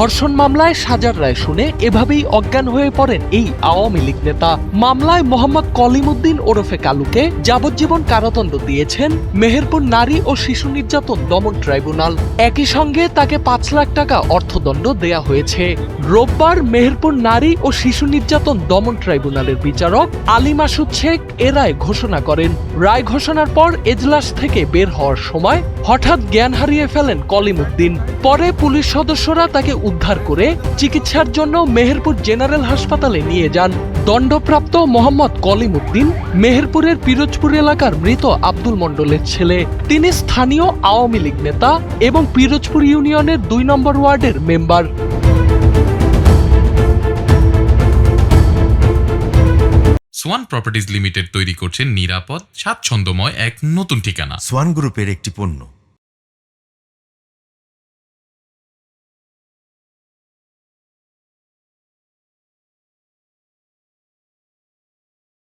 ধর্ষণ মামলায় সাজার রায় শুনে এভাবেই অজ্ঞান হয়ে পড়েন এই আওয়ামী লীগ নেতা। মামলায় মোহাম্মদ কলিমুদ্দিন ওরফে কালুকে যাবজ্জীবন কারাদণ্ড দিয়েছেন মেহেরপুর নারী ও শিশু নির্যাতন দমন ট্রাইব্যুনাল। একই সঙ্গে তাকে ৫ লাখ টাকা অর্থদণ্ড দেয়া হয়েছে। রোববার মেহেরপুর নারী ও শিশু নির্যাতন দমন ট্রাইব্যুনালের বিচারক আলী মাসুদ শেখ এ রায় ঘোষণা করেন। রায় ঘোষণার পর এজলাস থেকে বের হওয়ার সময় হঠাৎ জ্ঞান হারিয়ে ফেলেন কলিমুদ্দিন। পরে পুলিশ সদস্যরা তাকে উদ্ধার করে চিকিৎসার জন্য মেহেরপুর জেনারেল হাসপাতালে নিয়ে যান। দণ্ডপ্রাপ্ত মোহাম্মদ কলিমুদ্দিন মেহেরপুরের পিরোজপুর এলাকার মৃত আব্দুল মণ্ডলের ছেলে। তিনি স্থানীয় আওয়ামী লীগ নেতা এবং পিরোজপুর ইউনিয়নের ২ নম্বর ওয়ার্ডের মেম্বার। সোয়ান প্রপার্টিজ লিমিটেড তৈরি করছে নিরাপদ, স্বাচ্ছন্দ্যময় এক নতুন ঠিকানা। সোয়ান গ্রুপের একটি পণ্য।